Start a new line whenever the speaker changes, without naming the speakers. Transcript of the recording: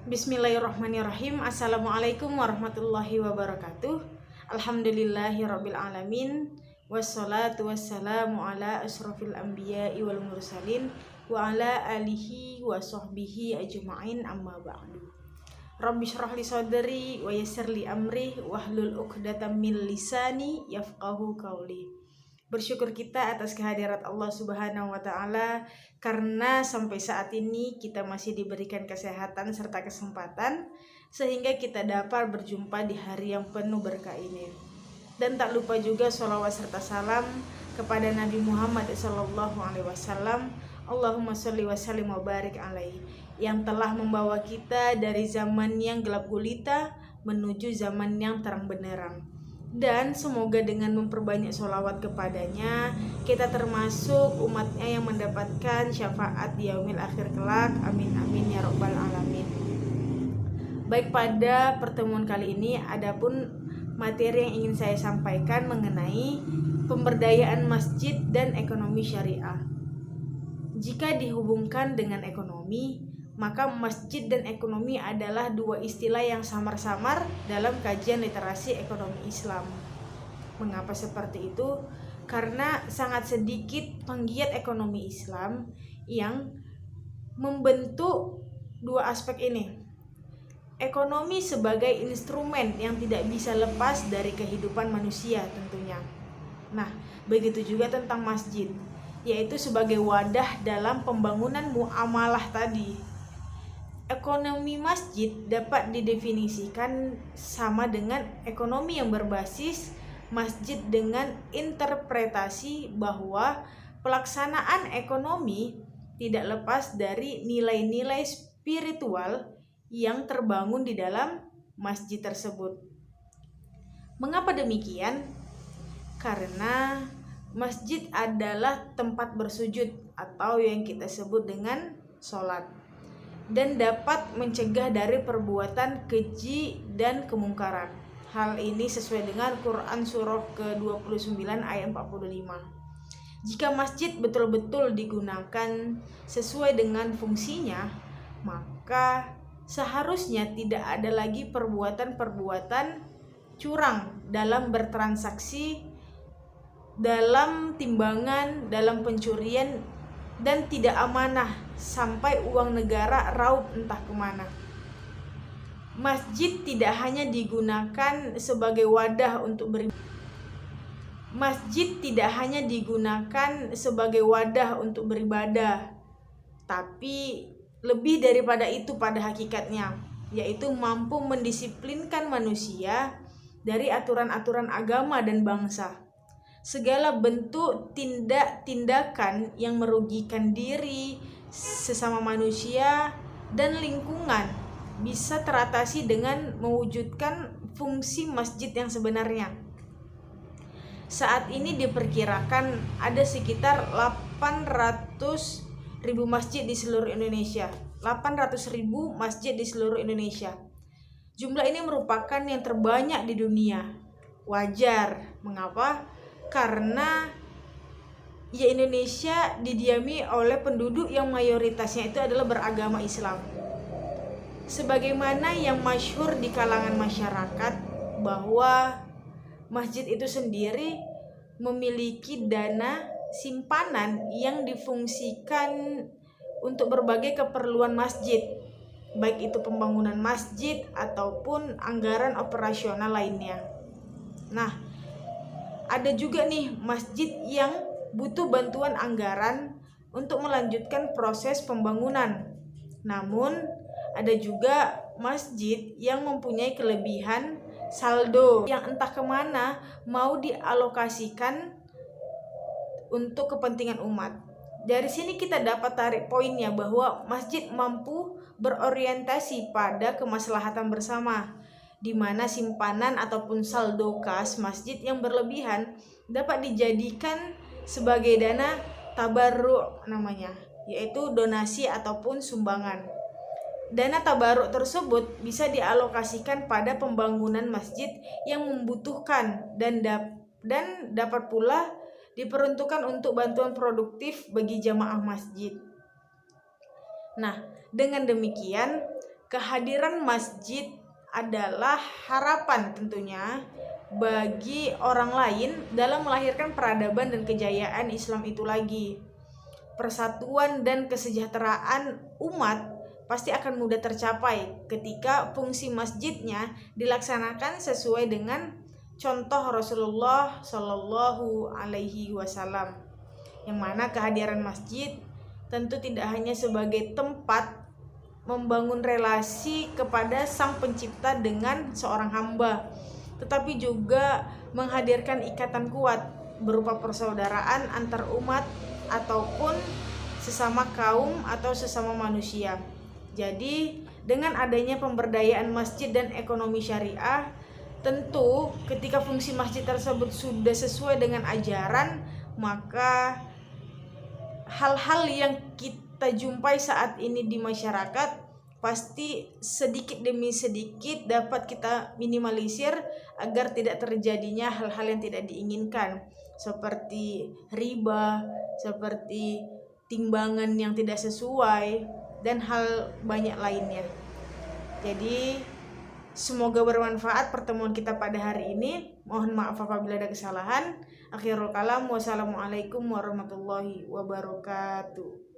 Bismillahirrahmanirrahim. Assalamualaikum warahmatullahi wabarakatuh. Alhamdulillahirabbil alamin. Wassalatu wassalamu ala asrofil anbiya'i wal mursalin wa ala alihi wa sahbihi ajma'in, amma ba'du. Rabbi shrah li sadri wa yassir li amri wahlul 'uqdatam min lisani yafqahu qawli. Bersyukur kita atas kehadirat Allah Subhanahu wa Ta'ala, karena sampai saat ini kita masih diberikan kesehatan serta kesempatan sehingga kita dapat berjumpa di hari yang penuh berkah ini. Dan tak lupa juga sholawat serta salam kepada Nabi Muhammad SAW. Allahumma sholli wa sallim wa barik alaihi, yang telah membawa kita dari zaman yang gelap gulita menuju zaman yang terang benderang. Dan semoga dengan memperbanyak sholawat kepadanya, kita termasuk umatnya yang mendapatkan syafaat di yaumil akhir kelak. Amin amin ya rabbal alamin. Baik, pada pertemuan kali ini adapun materi yang ingin saya sampaikan mengenai pemberdayaan masjid dan ekonomi syariah. Jika dihubungkan dengan ekonomi, maka masjid dan ekonomi adalah dua istilah yang samar-samar dalam kajian literasi ekonomi Islam. Mengapa seperti itu? Karena sangat sedikit penggiat ekonomi Islam yang membentuk dua aspek ini. Ekonomi sebagai instrumen yang tidak bisa lepas dari kehidupan manusia tentunya. Nah, begitu juga tentang masjid, yaitu sebagai wadah dalam pembangunan muamalah tadi. Ekonomi masjid dapat didefinisikan sama dengan ekonomi yang berbasis masjid dengan interpretasi bahwa pelaksanaan ekonomi tidak lepas dari nilai-nilai spiritual yang terbangun di dalam masjid tersebut. Mengapa demikian? Karena masjid adalah tempat bersujud atau yang kita sebut dengan sholat, dan dapat mencegah dari perbuatan keji dan kemungkaran. Hal ini sesuai dengan Quran surah ke-29 ayat 45. Jika masjid betul-betul digunakan sesuai dengan fungsinya, maka seharusnya tidak ada lagi perbuatan-perbuatan curang dalam bertransaksi, dalam timbangan, dalam pencurian, dan tidak amanah sampai uang negara raup entah kemana. Masjid tidak hanya digunakan sebagai wadah untuk beribadah. Masjid tidak hanya digunakan sebagai wadah untuk beribadah, tapi lebih daripada itu pada hakikatnya, yaitu mampu mendisiplinkan manusia dari aturan-aturan agama dan bangsa. Segala bentuk tindakan yang merugikan diri, sesama manusia, dan lingkungan bisa teratasi dengan mewujudkan fungsi masjid yang sebenarnya. Saat ini diperkirakan ada sekitar 800.000 masjid di seluruh Indonesia. 800.000 masjid di seluruh Indonesia. Jumlah ini merupakan yang terbanyak di dunia. Wajar. Mengapa? Karena Indonesia didiami oleh penduduk yang mayoritasnya itu adalah beragama Islam. Sebagaimana yang masyhur di kalangan masyarakat bahwa masjid itu sendiri memiliki dana simpanan yang difungsikan untuk berbagai keperluan masjid, baik itu pembangunan masjid ataupun anggaran operasional lainnya. Nah, ada juga nih masjid yang butuh bantuan anggaran untuk melanjutkan proses pembangunan. Namun ada juga masjid yang mempunyai kelebihan saldo yang entah kemana mau dialokasikan untuk kepentingan umat. Dari sini kita dapat tarik poinnya bahwa masjid mampu berorientasi pada kemaslahatan bersama, di mana simpanan ataupun saldo kas masjid yang berlebihan dapat dijadikan sebagai dana tabarruk namanya, yaitu donasi ataupun sumbangan. Dana tabarruk tersebut bisa dialokasikan pada pembangunan masjid yang membutuhkan dan dapat pula diperuntukkan untuk bantuan produktif bagi jamaah masjid. Nah, dengan demikian kehadiran masjid adalah harapan tentunya bagi orang lain dalam melahirkan peradaban dan kejayaan Islam itu lagi. Persatuan dan kesejahteraan umat pasti akan mudah tercapai ketika fungsi masjidnya dilaksanakan sesuai dengan contoh Rasulullah Shallallahu Alaihi Wasallam, yang mana kehadiran masjid tentu tidak hanya sebagai tempat membangun relasi kepada Sang Pencipta dengan seorang hamba, tetapi juga menghadirkan ikatan kuat berupa persaudaraan antar umat ataupun sesama kaum atau sesama manusia. Jadi dengan adanya pemberdayaan masjid dan ekonomi syariah, tentu ketika fungsi masjid tersebut sudah sesuai dengan ajaran, maka hal-hal yang kita jumpai saat ini di masyarakat pasti sedikit demi sedikit dapat kita minimalisir agar tidak terjadinya hal-hal yang tidak diinginkan, seperti riba, seperti timbangan yang tidak sesuai, dan hal banyak lainnya. Jadi semoga bermanfaat pertemuan kita pada hari ini. Mohon maaf apabila ada kesalahan. Akhirul kalam, wassalamualaikum warahmatullahi wabarakatuh.